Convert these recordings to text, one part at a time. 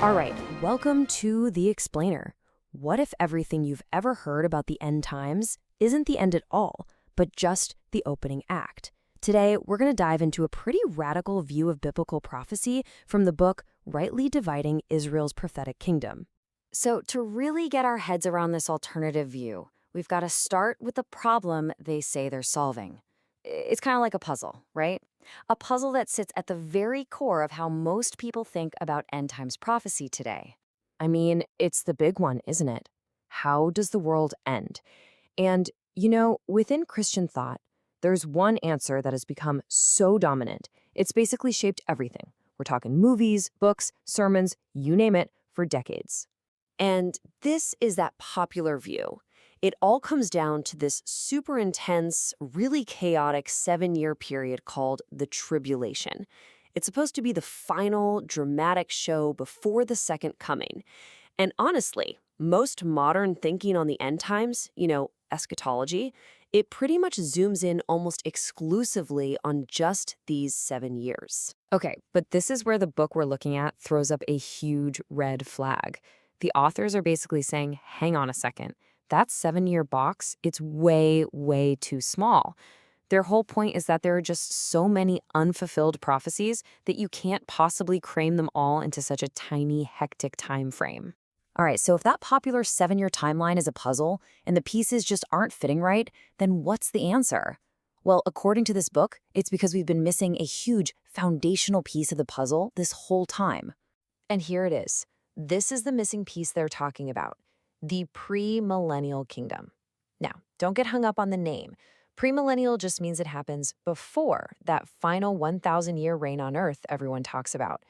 All right, welcome to The Explainer. What if everything you've ever heard about the end times isn't the end at all, but just the opening act? Today, we're going to dive into a pretty radical view of biblical prophecy from the book Rightly Dividing Israel's Prophetic Kingdom. So, to really get our heads around this alternative view, we've got to start with the problem they say they're solving. It's kind of like a puzzle, right? A puzzle that sits at the very core of how most people think about end times prophecy today. I mean, it's the big one, isn't it? How does the world end? And, within Christian thought, there's one answer that has become so dominant. It's basically shaped everything. We're talking movies, books, sermons, you name it, for decades. And this is that popular view. It all comes down to this super intense, really chaotic 7-year period called the tribulation. It's supposed to be the final dramatic show before the second coming. And honestly, most modern thinking on the end times, eschatology, it pretty much zooms in almost exclusively on just these 7 years. Okay, but this is where the book we're looking at throws up a huge red flag. The authors are basically saying, hang on a second. That 7-year box, it's way, way too small. Their whole point is that there are just so many unfulfilled prophecies that you can't possibly cram them all into such a tiny, hectic time frame. All right, so if that popular 7-year timeline is a puzzle and the pieces just aren't fitting right, then what's the answer? Well, according to this book, it's because we've been missing a huge foundational piece of the puzzle this whole time. And here it is. This is the missing piece they're talking about. The Pre-Millennial Kingdom. Now, don't get hung up on the name. Pre-millennial just means it happens before that final 1,000-year reign on Earth everyone talks about.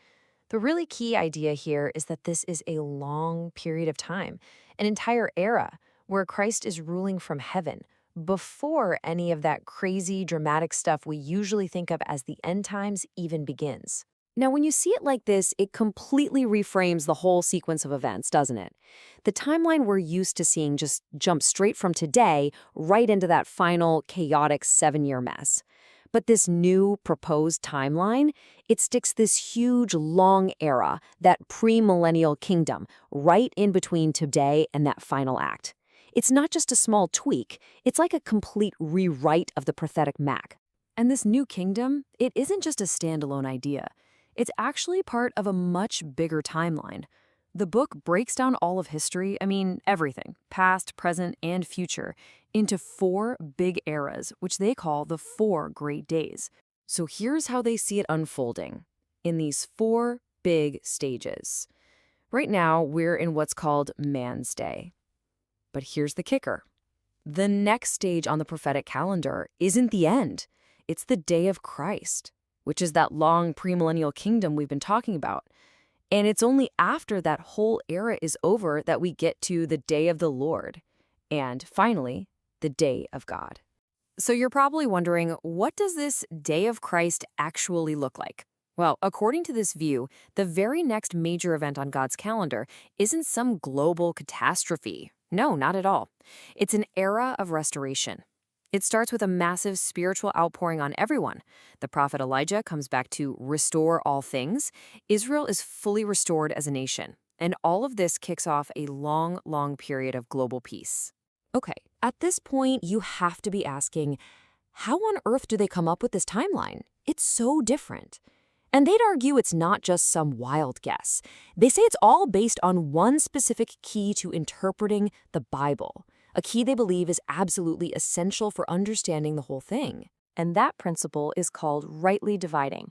The really key idea here is that this is a long period of time, an entire era where Christ is ruling from heaven, before any of that crazy, dramatic stuff we usually think of as the end times even begins. Now, when you see it like this, it completely reframes the whole sequence of events, doesn't it? The timeline we're used to seeing just jumps straight from today right into that final, chaotic 7-year mess. But this new proposed timeline, it sticks this huge, long era, that pre-millennial kingdom, right in between today and that final act. It's not just a small tweak, it's like a complete rewrite of the prophetic map. And this new kingdom, it isn't just a standalone idea. It's actually part of a much bigger timeline. The book breaks down all of history, everything, past, present, and future, into 4 big eras, which they call the 4 Great Days. So here's how they see it unfolding in these 4 big stages. Right now, we're in what's called Man's Day. But here's the kicker. The next stage on the prophetic calendar isn't the end. It's the day of Christ, which is that long premillennial kingdom we've been talking about. And it's only after that whole era is over that we get to the day of the Lord. And finally, the day of God. So you're probably wondering, what does this day of Christ actually look like? Well, according to this view, the very next major event on God's calendar isn't some global catastrophe. No, not at all. It's an era of restoration. It starts with a massive spiritual outpouring on everyone. The prophet Elijah comes back to restore all things. Israel is fully restored as a nation. And all of this kicks off a long, long period of global peace. Okay, at this point, you have to be asking, how on earth do they come up with this timeline? It's so different. And they'd argue it's not just some wild guess. They say it's all based on one specific key to interpreting the Bible. A key they believe is absolutely essential for understanding the whole thing. And that principle is called rightly dividing.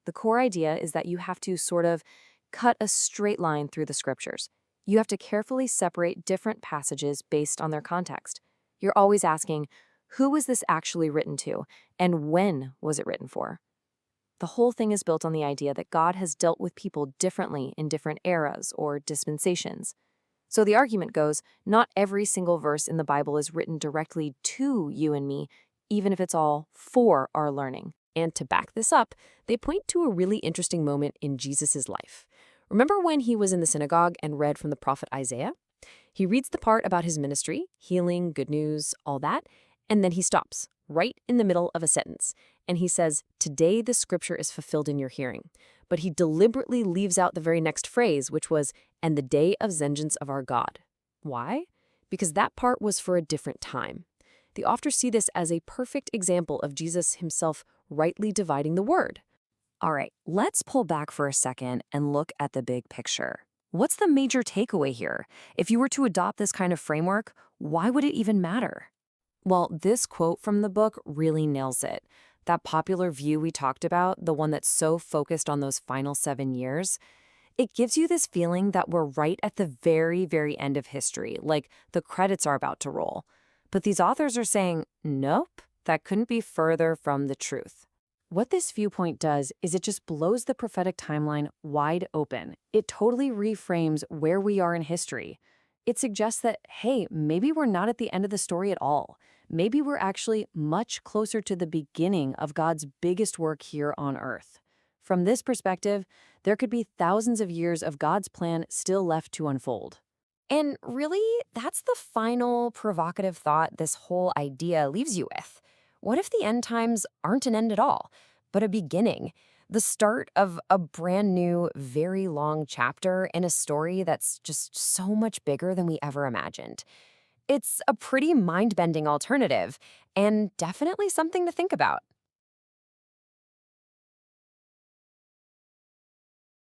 The core idea is that you have to sort of cut a straight line through the scriptures. You have to carefully separate different passages based on their context. You're always asking, who was this actually written to, and when was it written for? The whole thing is built on the idea that God has dealt with people differently in different eras or dispensations. So the argument goes, not every single verse in the Bible is written directly to you and me, even if it's all for our learning. And to back this up, they point to a really interesting moment in Jesus' life. Remember when he was in the synagogue and read from the prophet Isaiah? He reads the part about his ministry, healing, good news, all that, and then he stops, right in the middle of a sentence. and he says, "Today the scripture is fulfilled in your hearing." But he deliberately leaves out the very next phrase, which was, "and the day of vengeance of our God." Why? Because that part was for a different time. The authors see this as a perfect example of Jesus himself rightly dividing the word. All right, let's pull back for a second and look at the big picture. What's the major takeaway here? If you were to adopt this kind of framework, why would it even matter? Well, this quote from the book really nails it. That popular view we talked about, the one that's so focused on those final 7 years, it gives you this feeling that we're right at the very, very end of history, like the credits are about to roll. But these authors are saying, nope, that couldn't be further from the truth. What this viewpoint does is it just blows the prophetic timeline wide open. It totally reframes where we are in history. It suggests that, hey, maybe we're not at the end of the story at all. Maybe we're actually much closer to the beginning of God's biggest work here on earth. From this perspective, there could be thousands of years of God's plan still left to unfold. And really, that's the final provocative thought this whole idea leaves you with. What if the end times aren't an end at all, but a beginning? The start of a brand new, very long chapter in a story that's just so much bigger than we ever imagined. It's a pretty mind-bending alternative, and definitely something to think about.